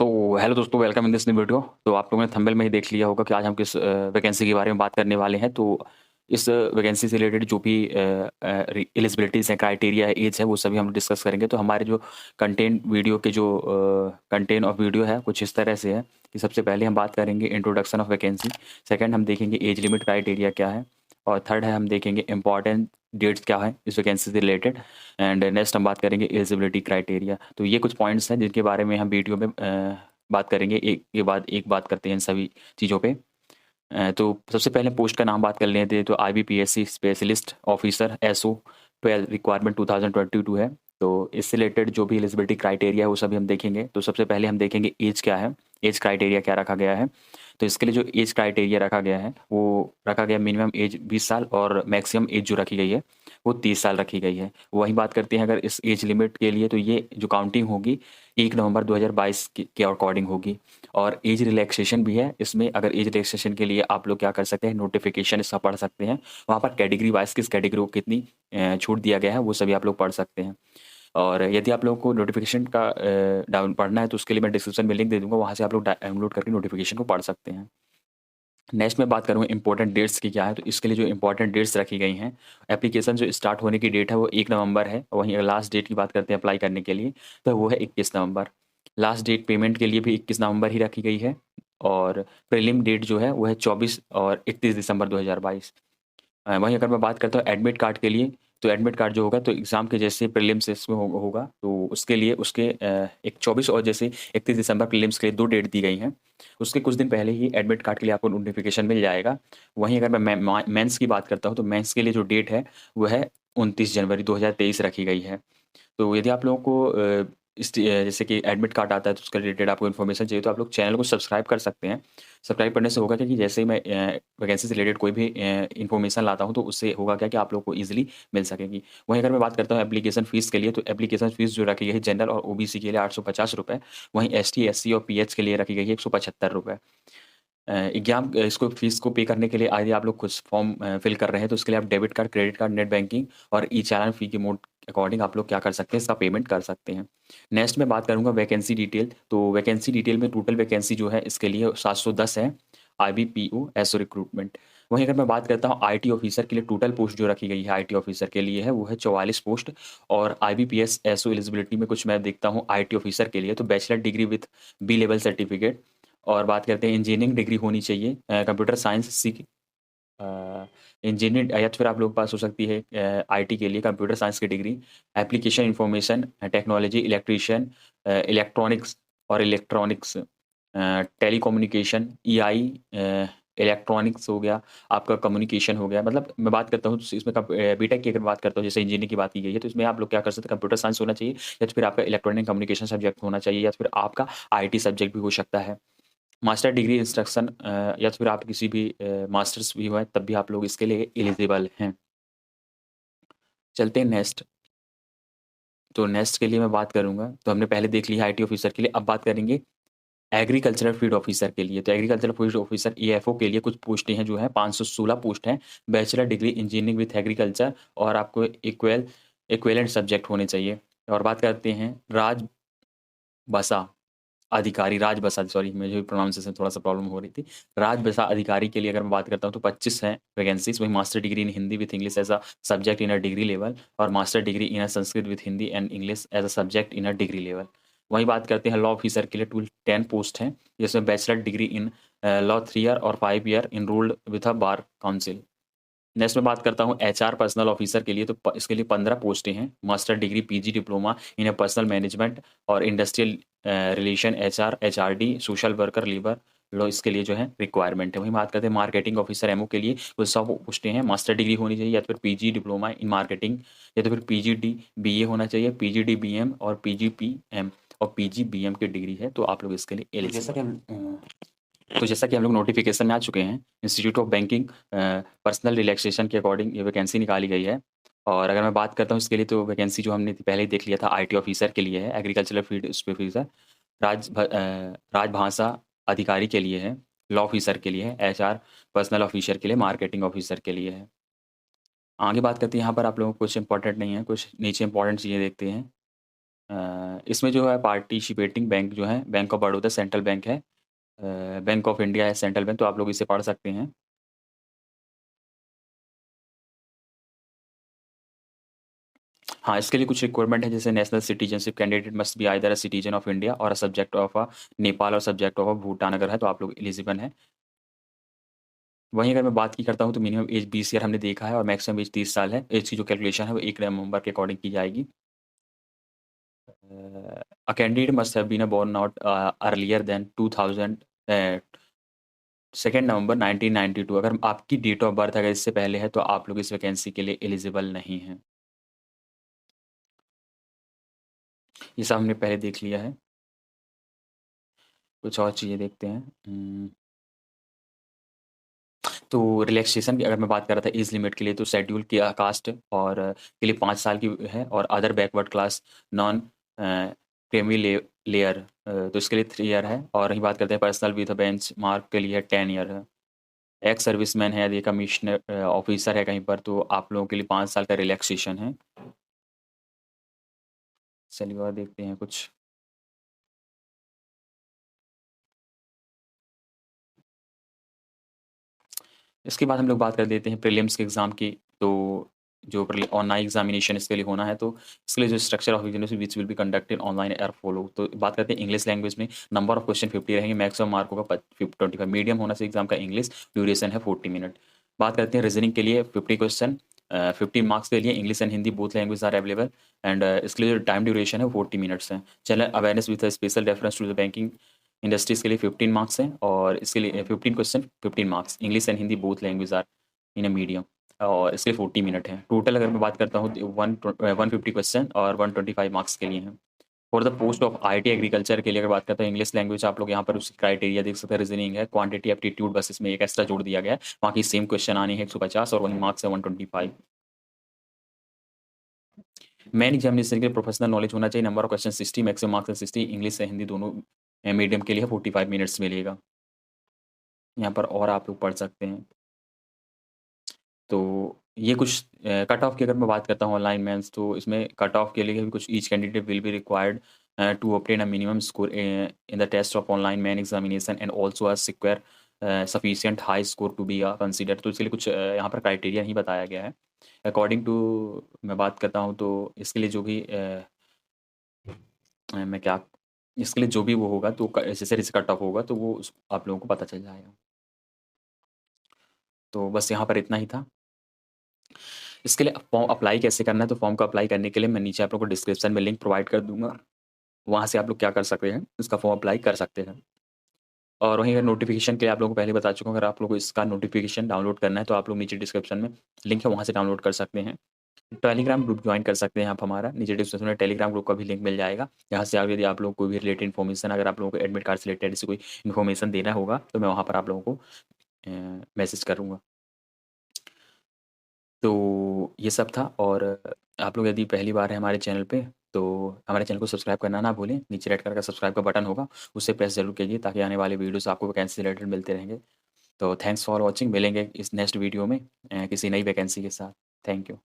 तो हेलो दोस्तों, welcome in this new video. तो आप लोगों ने थंबनेल में ही देख लिया होगा कि आज हम किस वैकेंसी के बारे में बात करने वाले हैं। तो इस वैकेंसी से रिलेटेड जो भी एलिजिबिलिटीज़ हैं, क्राइटेरिया है, एज है, वो सभी हम डिस्कस करेंगे। तो हमारे जो कंटेंट वीडियो के जो कंटेंट ऑफ वीडियो है कुछ इस तरह से है कि सबसे पहले हम बात करेंगे इंट्रोडक्शन ऑफ वैकेंसी। सेकंड हम देखेंगे एज लिमिट क्राइटेरिया क्या है। और थर्ड है हम देखेंगे इंपॉर्टेंट डेट्स क्या है इस वैकेंसी से रिलेटेड। एंड नेक्स्ट हम बात करेंगे एलिजिबिलिटी क्राइटेरिया। तो ये कुछ पॉइंट्स हैं जिनके बारे में हम वीडियो में बात करेंगे, एक के बाद एक बात करते हैं इन सभी चीज़ों पे। तो सबसे पहले पोस्ट का नाम बात कर लेते हैं। तो IBPSC specialist officer SO 12 requirement 2022 है। तो इससे रिलेटेड जो भी एलिजिबिलिटी क्राइटेरिया है वो सभी हम देखेंगे। तो सबसे पहले हम देखेंगे एज क्या है, एज क्राइटेरिया क्या रखा गया है। तो इसके लिए जो एज क्राइटेरिया रखा गया है वो रखा गया मिनिमम एज 20 साल और मैक्सिमम एज जो रखी गई है वो 30 साल रखी गई है। वहीं बात करते हैं अगर इस एज लिमिट के लिए, तो ये जो काउंटिंग होगी 1 नवंबर 2022 के अकॉर्डिंग होगी। और एज रिलैक्सेशन भी है इसमें। अगर एज रिलैक्सेशन के लिए आप लोग क्या कर सकते हैं, नोटिफिकेशन इसका पढ़ सकते हैं। वहाँ पर कैटेगरी वाइज किस कैटेगरी को कितनी छूट दिया गया है वो सभी आप लोग पढ़ सकते हैं। और यदि आप लोगों को नोटिफिकेशन का डाउन पढ़ना है तो उसके लिए मैं डिस्क्रिप्शन में लिंक दे दूंगा, वहाँ से आप लोग डाउनलोड करके नोटिफिकेशन को पढ़ सकते हैं। नेक्स्ट मैं बात करूँगा इंपॉर्टेंट डेट्स की क्या है। तो इसके लिए जो इंपॉर्टेंट डेट्स रखी गई हैं, एप्लीकेशन जो स्टार्ट होने की डेट है वो 1 नवंबर है। वहीं अगर लास्ट डेट की बात करते हैं अप्लाई करने के लिए, तो वो है 21 नवंबर। लास्ट डेट पेमेंट के लिए भी 21 नवंबर ही रखी गई है। और प्रीलिम डेट जो है वो है 24 और 31 दिसंबर 2022। वहीं अगर मैं बात करता हूँ एडमिट कार्ड के लिए, तो एडमिट कार्ड जो होगा तो एग्ज़ाम के जैसे प्रीलिम्स इसमें होगा, तो उसके लिए उसके एक 24 और जैसे 31 दिसंबर प्रीलिम्स के लिए 2 डेट दी गई हैं। उसके कुछ दिन पहले ही एडमिट कार्ड के लिए आपको नोटिफिकेशन मिल जाएगा। वहीं अगर मैं मेंस की बात करता हूँ तो मेंस के लिए जो डेट है वो है 29 जनवरी 2023 रखी गई है। तो यदि आप लोगों को जैसे कि एडमिट कार्ड आता है तो उसके रिलेटेड आपको इन्फॉर्मेशन चाहिए तो आप लोग चैनल को सब्सक्राइब कर सकते हैं। सब्सक्राइब करने से होगा क्या कि जैसे ही मैं वैकेंसी से रिलेटेड कोई भी इन्फॉर्मेशन लाता हूँ तो उससे होगा क्या कि आप लोग को ईजिली मिल सकेगी। वहीं अगर मैं बात करता हूँ एप्लीकेशन फ़ीस के लिए, तो एप्लीकेशन फ़ीस जो रखी गई है जनरल और OBC के लिए 850 रुपये। वहीं ST SC और PH के लिए रखी गई है 175 रुपये। इसको फ़ीस को पे करने के लिए यदि आप लोग कुछ फॉर्म फिल कर रहे हैं तो उसके लिए आप debit card, credit card, net banking और ई-चालान फ़ी के मोड अकॉर्डिंग आप लोग क्या कर सकते हैं, इसका पेमेंट कर सकते हैं। नेक्स्ट मैं बात करूँगा वैकेंसी डिटेल। तो वैकेंसी डिटेल में टोटल वैकेंसी जो है इसके लिए 710 है, IBPO एसओ रिक्रूटमेंट। वहीं अगर मैं बात करता हूँ IT ऑफिसर के लिए, टोटल पोस्ट जो रखी गई है IT ऑफिसर के लिए है वो है 44 पोस्ट। और IBPS एसओ एलिजिबिलिटी में कुछ मैं देखता हूँ IT ऑफिसर के लिए तो bachelor degree with B level certificate. और बात करते हैं इंजीनियरिंग डिग्री होनी चाहिए, कंप्यूटर साइंस इंजीनियरिंग, या तो फिर आप लोगों के पास हो सकती है IT के लिए कंप्यूटर साइंस की degree, application information technology, electrician, electronics, telecommunication, EI, electronics हो गया, आपका कम्युनिकेशन हो गया। मतलब मैं बात करता हूँ तो इसमें बीटेक की अगर बात करता हूँ, जैसे इंजीनियरिंग की बात की गई है तो इसमें आप लोग क्या कर सकते हैं, कंप्यूटर साइंस होना चाहिए या तो फिर आपका इलेक्ट्रॉनिक कम्युनिकेशन सब्जेक्ट होना चाहिए या तो फिर आपका IT सब्जेक्ट भी हो सकता है। मास्टर डिग्री इंस्ट्रक्शन, या तो फिर आप किसी भी मास्टर्स भी हुआ है तब भी आप लोग इसके लिए एलिजिबल हैं। चलते हैं नेक्स्ट। तो नेक्स्ट के लिए मैं बात करूँगा, तो हमने पहले देख लिया IT ऑफिसर के लिए, अब बात करेंगे एग्रीकल्चरल फील्ड ऑफिसर के लिए। तो एग्रीकल्चरल फील्ड ऑफिसर EFO के लिए कुछ पोस्टें हैं जो हैं 516 पोस्ट हैं। Bachelor degree engineering with agriculture और आपको इक्विवेलेंट सब्जेक्ट होने चाहिए। और बात करते हैं राजभाषा अधिकारी, राजभाषा, सॉरी मुझे प्रोनाउंसिएशन थोड़ा-सा प्रॉब्लम हो रही थी। राजभाषा अधिकारी के लिए अगर मैं बात करता हूँ तो 25 हैं वैकेंसीज़। वहीं master degree in Hindi with English as a subject in a degree level और master degree in a Sanskrit with Hindi and English as a subject in a degree level. वहीं बात करते हैं लॉ ऑफिसर के लिए, टोटल 10 पोस्ट हैं जिसमें bachelor degree in law 3 year और 5 year enrolled with a bar council. Next मैं बात करता हूँ HR पर्सनल ऑफिसर के लिए, तो इसके लिए 15 पोस्टें हैं। Master degree PG diploma in a personal management और industrial relation, HR HRD social worker labour law, इसके लिए जो है रिक्वायरमेंट है। वहीं बात करते हैं मार्केटिंग ऑफिसर MO के लिए, कुल 100 पोस्टें हैं। मास्टर डिग्री होनी चाहिए या तो फिर PG डिप्लोमा इन मार्केटिंग या तो फिर PGD BA होना चाहिए, PGD BM और PGPM और PGBM की डिग्री है तो आप लोग इसके लिए एलिजिबल। तो जैसा कि हम लोग नोटिफिकेशन में आ चुके हैं, institute of banking personal relaxation के अकॉर्डिंग ये वैकेंसी निकाली गई है। और अगर मैं बात करता हूँ इसके लिए, तो वैकेंसी जो हमने पहले ही देख लिया था IT ऑफिसर के लिए है, एग्रीकल्चरल फील्ड ऑफिसर, राजभाषा अधिकारी के लिए है, लॉ ऑफिसर के लिए है, HR पर्सनल ऑफिसर के लिए, मार्केटिंग ऑफिसर के लिए है। आगे बात करते हैं, यहाँ पर आप लोगों को कुछ इंपॉर्टेंट नहीं है, कुछ नीचे इंपॉर्टेंट चीज़ें देखते हैं। इसमें जो है पार्टिसिपेटिंग बैंक जो है bank of Baroda central bank है, बैंक ऑफ इंडिया है सेंट्रल बैंक, तो आप लोग इसे पढ़ सकते हैं। हाँ, इसके लिए कुछ रिक्वायरमेंट है, जैसे national citizenship candidate must be either a citizen of India और a subject of a Nepal और सब्जेक्ट ऑफ अ भूटान अगर है तो आप लोग एलिजिबल हैं। वहीं अगर मैं बात की करता हूँ तो मिनिमम एज 20 ईयर हमने देखा है और मैक्सिमम एज 30 साल है। एज की जो कैलकुलेशन है वो 1 नवंबर के अकॉर्डिंग की जाएगी। A candidate must have been born not earlier than 2000 2 नवंबर 1992। अगर आपकी डेट ऑफ बर्थ अगर इससे पहले है तो आप लोग इस वैकेंसी के लिए एलिजिबल नहीं हैं। ये सब हमने पहले देख लिया है। कुछ और चीज़ें देखते हैं। तो रिलैक्सेशन की अगर मैं बात कर रहा था एज लिमिट के लिए, तो शेड्यूल की कास्ट और के लिए 5 साल की है, और other backward class non creamy layer तो इसके लिए 3 ईयर है। और रही बात करते हैं पर्सनल विद बेंच मार्क के लिए 10 ईयर है। एक्स सर्विसमैन है, यदि कमिश्नर ऑफिसर है कहीं पर, तो आप लोगों के लिए 5 साल का रिलैक्सेशन है। चलिए और देखते हैं कुछ। इसके बाद हम लोग बात कर देते हैं प्रीलिम्स के एग्ज़ाम की। तो जो ऑनलाइन एग्जामिनेशन इसके लिए होना है, तो इसके लिए जो structure of examination which will be conducted online are follow. तो बात करते हैं इंग्लिश लैंग्वेज में। नंबर ऑफ क्वेश्चन 50 रहेंगे, मैक्सिमम मार्क होगा 25। मीडियम होना चाहिए एग्जाम का इंग्लिश, ड्यूरेशन है 40 मिनट। बात करते हैं रीजनिंग के लिए 50 क्वेश्चन, 15 मार्क्स के लिए English and Hindi both language are available. And इसके लिए जो टाइम ड्यूरेशन है वो 40 मिनट्स है। General awareness with special reference to the banking industries के लिए 15 मार्क्स हैं, और इसके लिए 15 question 15 marks, English and Hindi both language are in a medium, और इसके लिए 40 मिनट है। टोटल अगर मैं बात करता हूँ तो 150 क्वेश्चन और 125 मार्क्स के लिए हैं। For the post of IT agriculture के लिए अगर बात करते हैं इंग्लिश लैंग्वेज, आप लोग यहाँ पर उसकी क्राइटेरिया देख सकते हैं। रीजनिंग है, क्वांटिटी एप्टीट्यूड, बस इसमें एक एक्स्ट्रा जोड़ दिया गया है। बाकी सेम क्वेश्चन आने हैं 150 और वही मार्क्स है 125। मेन एग्जामिनेशन के लिए प्रोफेशनल नॉलेज होना चाहिए। Number of question 60, maximum marks 60, English से हिंदी दोनों मीडियम के लिए 45 मिनट्स मिलेगा। यहाँ पर और आप लोग पढ़ सकते हैं। तो ये कुछ कट ऑफ की अगर मैं बात करता हूँ ऑनलाइन मेंस, तो इसमें कट ऑफ के लिए भी कुछ each candidate will be required to obtain a minimum score in the test of online main examination and also a secure sufficient high score to be consider. तो इसके लिए कुछ यहाँ पर क्राइटेरिया नहीं बताया गया है। अकॉर्डिंग टू मैं बात करता हूँ तो इसके लिए जो भी मैं क्या इसके लिए जो भी वो होगा तो जैसे जैसे कट ऑफ होगा तो वो आप लोगों को पता चल जाएगा। तो बस यहाँ पर इतना ही था। इसके लिए फॉर्म अप्लाई कैसे करना है, तो फॉर्म को अप्लाई करने के लिए मैं नीचे आप लोगों को डिस्क्रिप्शन में लिंक प्रोवाइड कर दूँगा। वहाँ से आप लोग क्या कर सकते हैं, इसका फॉर्म अप्लाई कर सकते हैं। और वहीं अगर नोटिफ़िकेशन के लिए आप लोगों को पहले बता चुका हूँ, अगर आप लोगों को इसका नोटिफ़िकेशन डाउनलोड करना है तो आप लोग नीचे डिस्क्रिप्शन में लिंक है, वहाँ से डाउनलोड कर सकते हैं। टेलीग्राम ग्रुप जॉइन कर सकते हैं आप हमारा, नीचे डिस्क्रिप्शन में टेलीग्राम ग्रुप का भी लिंक मिल जाएगा। यहाँ से यदि आप लोग कोई भी रिलेटेड इन्फॉर्मेशन, अगर आप लोगों को एडमिट कार्ड से रिलेटेड ऐसी कोई इन्फॉर्मेशन देना होगा तो मैं वहाँ पर आप लोगों को मैसेज करूँगा। तो ये सब था। और आप लोग यदि पहली बार हैं हमारे चैनल पे, तो हमारे चैनल को सब्सक्राइब करना ना भूलें। नीचे रेड कलर का सब्सक्राइब का बटन होगा, उसे प्रेस ज़रूर कीजिए ताकि आने वाले वीडियोज़ आपको वैकेंसी से रिलेटेड मिलते रहेंगे। तो थैंक्स फॉर वॉचिंग। मिलेंगे इस नेक्स्ट वीडियो में किसी नई वैकेंसी के साथ। Thank you.